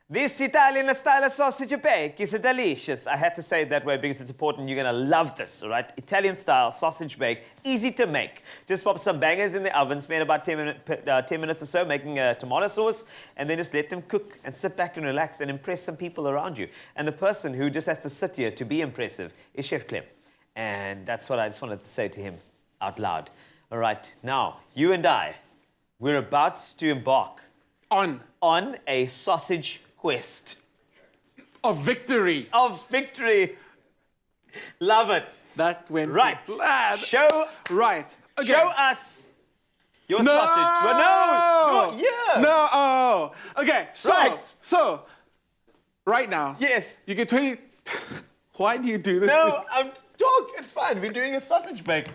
This Italian style sausage bake is delicious. I had to say it that way because it's important. You're gonna love this, all right? Italian style sausage bake, easy to make. Just pop some bangers in the oven, spend about 10 minutes or so making a tomato sauce, and then just let them cook and sit back and relax and impress some people around you. And the person who just has to sit here to be impressive is Chef Clem. And that's what I just wanted to say to him out loud. All right, now, you and I, we're about to embark on a sausage quest. Of victory. Of victory. Love it. That went Right. to plan. Show Okay. Show us your No! sausage. Well, no. Yeah. No. Oh. Okay. So, right now. Yes. You get 20. Why do you do this? No, I'm talk. It's fine. We're doing a sausage bake.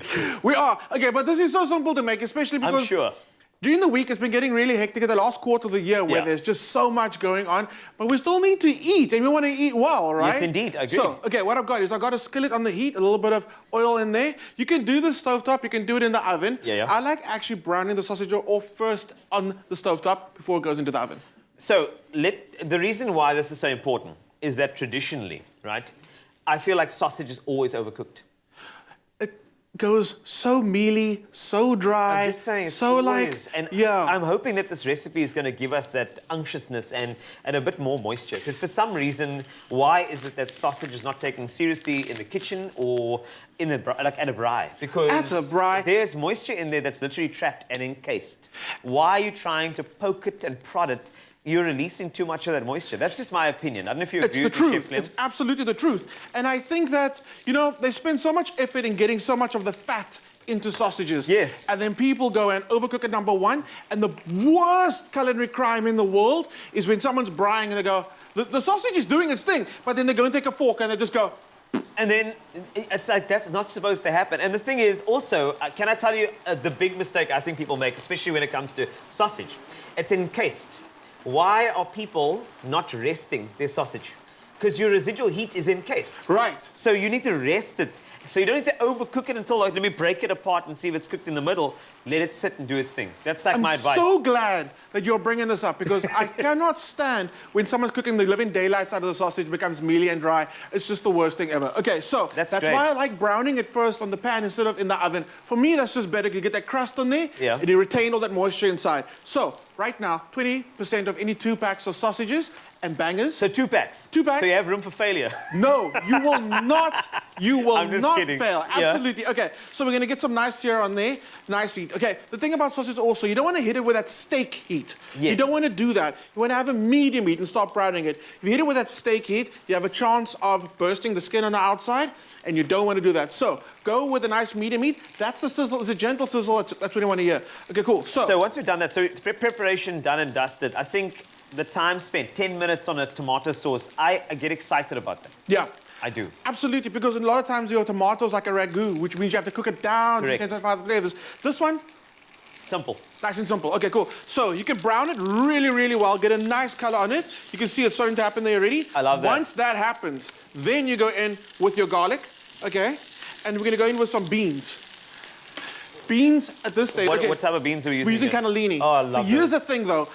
We are. Okay, but this is so simple to make, especially because I'm sure. during the week, it's been getting really hectic at the last quarter of the year where there's just so much going on. But we still need to eat, and we want to eat well, right? Yes, indeed. I agree. So, okay, what I've got is I've got a skillet on the heat, a little bit of oil in there. You can do the stovetop, you can do it in the oven. Yeah. I like actually browning the sausage off first on the stovetop before it goes into the oven. So, the reason why this is so important is that traditionally, right, I feel like sausage is always overcooked. It goes so mealy, so dry. I'm just saying, it's so always. like, and yeah. I'm hoping that this recipe is going to give us that unctuousness and a bit more moisture. Because for some reason, why is it that sausage is not taken seriously in the kitchen or in the like at a braai? Because At a braai. there's moisture in there that's literally trapped and encased. Why are you trying to poke it and prod it? You're releasing too much of that moisture. That's just my opinion. I don't know if you agree with me, Chef Clem. It's absolutely the truth. And I think that, you know, they spend so much effort in getting so much of the fat into sausages. Yes. And then people go and overcook it, number one. And the worst culinary crime in the world is when someone's braaiing and they go, the sausage is doing its thing, but then they go and take a fork and they just go. And then it's like that's not supposed to happen. And the thing is also, can I tell you the big mistake I think people make, especially when it comes to sausage? It's encased. Why are people not resting their sausage? Because your residual heat is encased. Right. So you need to rest it. So you don't need to overcook it until, like, let me break it apart and see if it's cooked in the middle. Let it sit and do its thing. That's like my advice. I'm so glad that you're bringing this up because I cannot stand when someone's cooking the living daylights out of the sausage, it becomes mealy and dry. It's just the worst thing ever. Okay, so that's great. why I like browning it first on the pan instead of in the oven. For me, that's just better. You get that crust on there, and you retain all that moisture inside. So right now, 20% of any 2 packs of sausages and bangers. So 2 packs. 2 packs. So you have room for failure. No, you will not. You will I'm just not kidding. fail. Yeah. Absolutely. Okay, so we're gonna get some nice sear on there. Nice heat. Okay, the thing about sausage also, you don't want to hit it with that steak heat. Yes. You don't want to do that. You want to have a medium heat and start browning it. If you hit it with that steak heat, you have a chance of bursting the skin on the outside, and you don't want to do that. So go with a nice medium heat. That's the sizzle. It's a gentle sizzle. That's what you want to hear. Okay, cool. So once we've done that, so preparation done and dusted, I think the time spent, 10 minutes on a tomato sauce, I get excited about that. yeah. I do. Absolutely, because a lot of times your tomatoes like a ragu, which means you have to cook it down to intensify the flavors. This one, simple. nice and simple. Okay, cool. So you can brown it really, really well, get a nice color on it. You can see it's starting to happen there already. I love that. Once that happens, then you go in with your garlic, okay? And we're gonna go in with some beans. Beans at this stage. What type of beans are we using? We're using here? cannellini. Oh, I love So here's the thing though.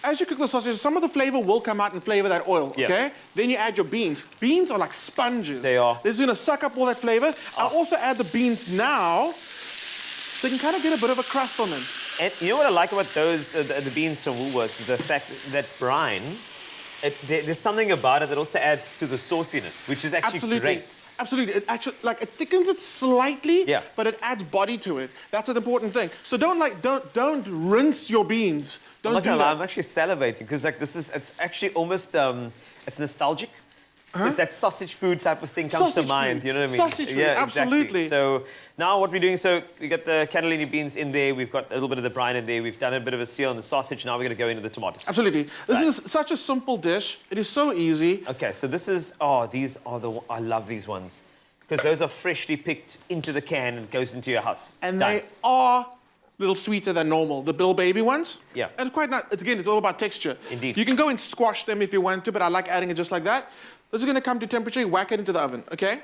As you cook the sausage, some of the flavor will come out and flavor that oil, okay? Then you add your beans. Beans are like sponges. They are. They're just gonna suck up all that flavor. I'll also add the beans now, so you can kind of get a bit of a crust on them. And you know what I like about those, the beans from Woolworths, is the fact that brine, there's something about it that also adds to the sauciness, which is actually great. Absolutely. It actually, like, it thickens it slightly, but it adds body to it. That's an important thing. So don't rinse your beans. Don't do that. I'm actually salivating because like it's actually almost it's nostalgic. Because that sausage food type of thing comes to mind, you know what I mean? Sausage food, absolutely. Exactly. So now what we're doing, so we got the cannellini beans in there, we've got a little bit of the brine in there, we've done a bit of a sear on the sausage, now we're going to go into the tomatoes. Absolutely. This is such a simple dish. It is so easy. Okay, so this is, these are I love these ones. Because those are freshly picked into the can and goes into your house. And they are a little sweeter than normal, the Bill Baby ones. Yeah. And quite not, again, it's all about texture. Indeed. You can go and squash them if you want to, but I like adding it just like that. This is going to come to temperature, whack it into the oven, okay?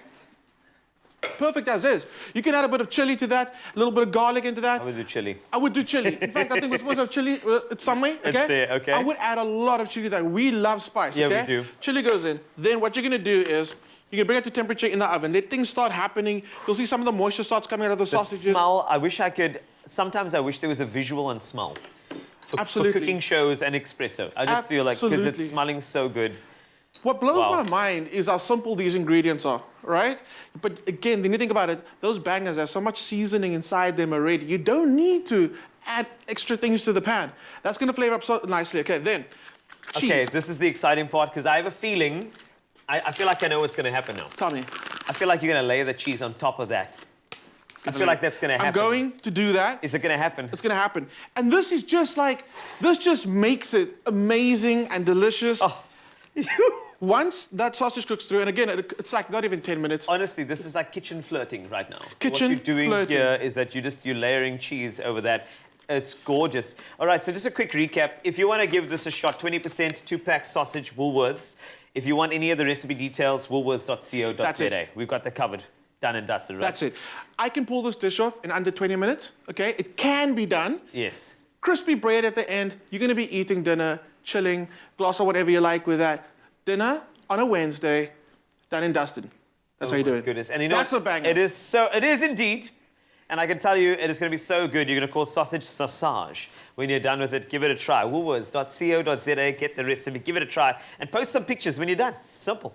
Perfect as is. You can add a bit of chili to that, a little bit of garlic into that. I would do chili. I would do chili. In fact, I think we're supposed to have chili somewhere. Okay? It's there, okay. I would add a lot of chili to that. We love spice. Yeah, we okay? do. Chili goes in. Then what you're gonna do is you can bring it to temperature in the oven. Let things start happening. You'll see some of the moisture starts coming out of the The sausages. smell, I wish I could, sometimes I wish there was a visual and smell. For Absolutely. cooking shows and espresso. I just feel like, because it's Absolutely. smelling so good. What blows Wow. my mind is how simple these ingredients are, right? But again, when you think about it, those bangers have so much seasoning inside them already. You don't need to add extra things to the pan. That's going to flavor up so nicely. Okay, then cheese. Okay, this is the exciting part because I have a feeling, I feel like I know what's going to happen now. Tell me. I feel like you're going to lay the cheese on top of that. I feel like that's going to happen. I'm going to do that. Is it going to happen? It's going to happen. And this is just like, this just makes it amazing and delicious. Oh. Once that sausage cooks through, and again, it's like not even 10 minutes. Honestly, this is like kitchen flirting right now. Kitchen what you're doing flirting. here is that you're layering cheese over that. It's gorgeous. All right, so just a quick recap. If you want to give this a shot, 20% 2-pack sausage, Woolworths. If you want any of the recipe details, woolworths.co.za. That's it. We've got the covered. Done and dusted, right? That's it. I can pull this dish off in under 20 minutes, okay? It can be done. Yes. Crispy bread at the end. You're going to be eating dinner, chilling, glass or whatever you like with that. Dinner on a Wednesday, done and dusted. That's how you do it. Goodness. And you know That's what? a banger. It is indeed. And I can tell you, it is going to be so good. You're going to call sausage sausage when you're done with it. Give it a try. Woolworths.co.za. Get the recipe. Give it a try. And post some pictures when you're done. Simple.